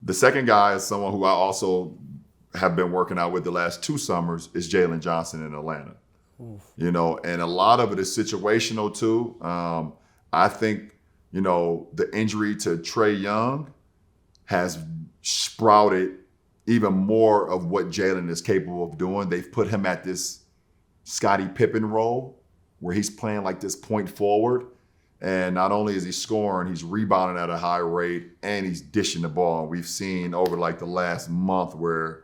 The second guy is someone who I also have been working out with the last 2 summers is Jalen Johnson in Atlanta. Oof. You know, and a lot of it is situational too. I think, you know, the injury to Trae Young has sprouted even more of what Jalen is capable of doing. They've put him at this Scottie Pippen role where he's playing like this point forward. And not only is he scoring, he's rebounding at a high rate and he's dishing the ball. We've seen over like the last month where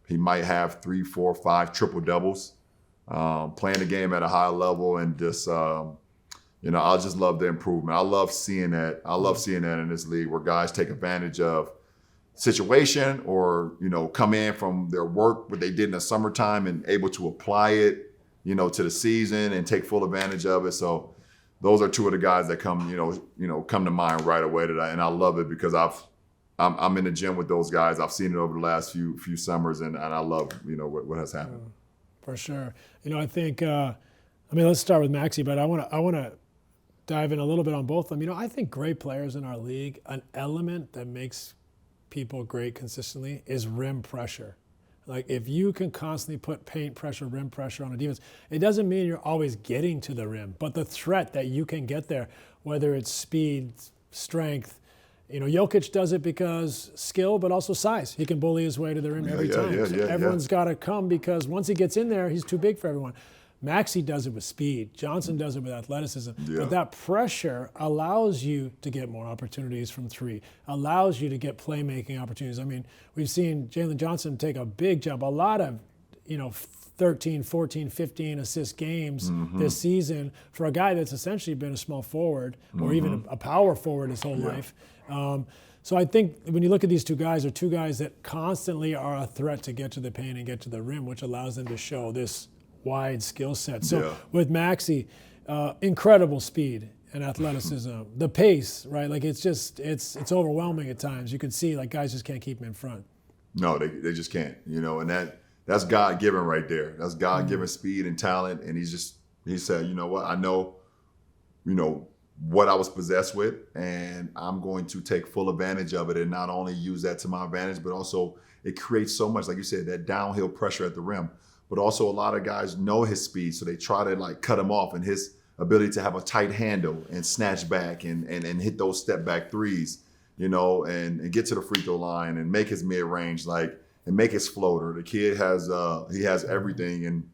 he might have 3, 4, 5 triple doubles, playing the game at a high level, and just, you know, I just love the improvement. I love seeing that. I love seeing that in this league where guys take advantage of situation or, you know, come in from their work, what they did in the summertime and able to apply it, you know, to the season and take full advantage of it. So those are 2 of the guys that come to mind right away today, and I love it because I'm in the gym with those guys. I've seen it over the last few summers, and I love, you know, what has happened. For sure. You know, I think let's start with Maxey, but I want to dive in a little bit on both of them. You know, I think great players in our league, an element that makes people great consistently is rim pressure. Like, if you can constantly put paint pressure, rim pressure on a defense, it doesn't mean you're always getting to the rim, but the threat that you can get there, whether it's speed, strength. You know, Jokic does it because skill, but also size. He can bully his way to the rim every time. Everyone's got to come because once he gets in there, he's too big for everyone. Maxey does it with speed. Johnson does it with athleticism. Yeah. But that pressure allows you to get more opportunities from 3, allows you to get playmaking opportunities. I mean, we've seen Jalen Johnson take a big jump, a lot of, you know, 13, 14, 15 assist games this season for a guy that's essentially been a small forward or even a power forward his whole life. So I think when you look at these 2 guys, they're 2 guys that constantly are a threat to get to the paint and get to the rim, which allows them to show this wide skill set. So with Maxey, incredible speed and athleticism, the pace, right? Like, it's overwhelming at times. You can see like guys just can't keep him in front. No, they just can't, you know, and that's God-given right there. That's God-given speed and talent. And he said, you know what, I know, you know, what I was possessed with, and I'm going to take full advantage of it and not only use that to my advantage, but also it creates so much, like you said, that downhill pressure at the rim. But also a lot of guys know his speed, so they try to like cut him off, and his ability to have a tight handle and snatch back and hit those step back threes, you know, and get to the free throw line and make his mid range and make his floater. The kid has everything, and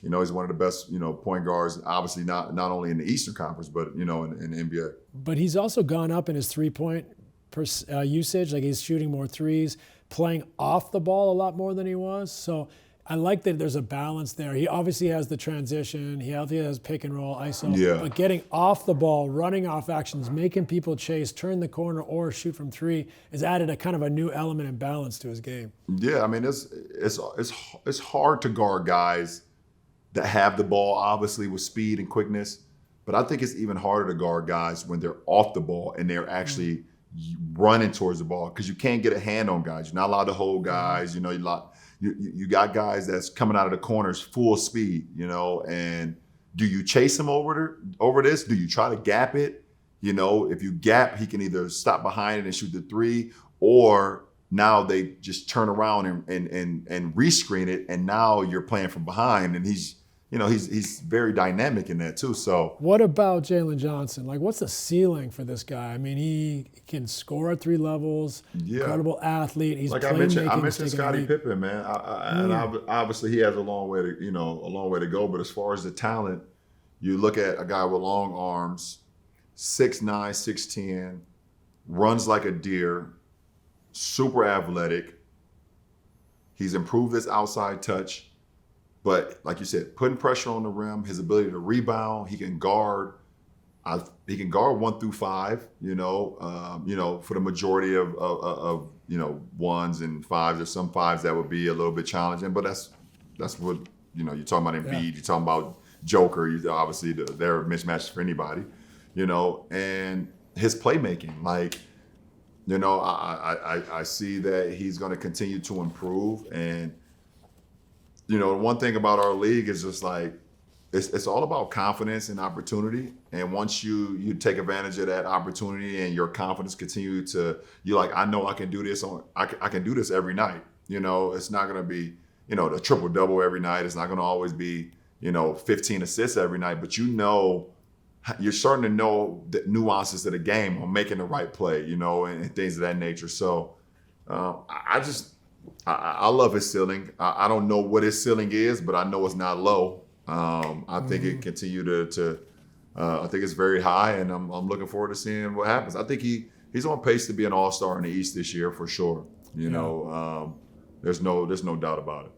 you know, he's one of the best, you know, point guards, obviously not only in the Eastern Conference, but, you know, in the NBA. But he's also gone up in his 3-point usage. Like, he's shooting more threes, playing off the ball a lot more than he was. So I like that there's a balance there. He obviously has the transition. He obviously has pick and roll, ISO. Yeah. But getting off the ball, running off actions, making people chase, turn the corner, or shoot from 3 has added a kind of a new element and balance to his game. Yeah, I mean, it's hard to guard guys that have the ball, obviously, with speed and quickness. But I think it's even harder to guard guys when they're off the ball and they're actually running towards the ball, because you can't get a hand on guys. You're not allowed to hold guys. You know, you got guys that's coming out of the corners full speed, you know, and do you chase him over this? Do you try to gap it? You know, if you gap, he can either stop behind it and shoot the 3, or now they just turn around and rescreen it, and now you're playing from behind, and he's very dynamic in that too. So what about Jalen Johnson? Like, what's the ceiling for this guy? I mean, he can score at 3 levels. Yeah. Incredible athlete. He's like I mentioned Scottie Pippen, man. And obviously he has a long way to go. But as far as the talent, you look at a guy with long arms, 6'9", 6'10", runs like a deer, super athletic. He's improved his outside touch. But like you said, putting pressure on the rim, his ability to rebound, he can guard 1 through 5. You know, for the majority of 1s and 5s. There's some 5s that would be a little bit challenging, but that's what, you know. You're talking about Embiid, you're talking about Joker. Obviously, they're mismatches for anybody. You know, and his playmaking, like, you know, I see that he's going to continue to improve. And you know, one thing about our league is just like, it's all about confidence and opportunity. And once you take advantage of that opportunity and your confidence continue to, you're like, I know I can do this I can do this every night. You know, it's not going to be, you know, the triple double every night. It's not going to always be, you know, 15 assists every night, but you know, you're starting to know the nuances of the game on making the right play, you know, and things of that nature. So I love his ceiling. I don't know what his ceiling is, but I know it's not low. I think it continue to I think it's very high, and I'm looking forward to seeing what happens. I think he's on pace to be an all-star in the East this year for sure. You know, there's no doubt about it.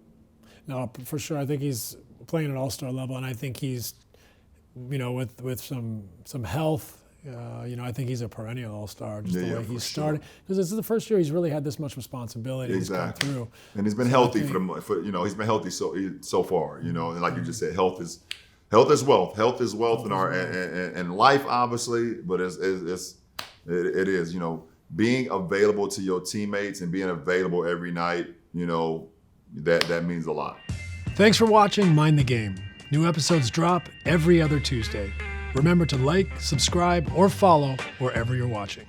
No, for sure. I think he's playing at all-star level, and I think he's, you know, with some health, you know, I think he's a perennial all-star, just the way he started. Because this is the first year he's really had this much responsibility. Exactly. He's come through. And he's been healthy for you know, he's been healthy so far, you know, and like you just said, health is wealth. Health is wealth in our and life, obviously, but it is, you know, being available to your teammates and being available every night, you know, that means a lot. Thanks for watching Mind the Game. New episodes drop every other Tuesday. Remember to like, subscribe, or follow wherever you're watching.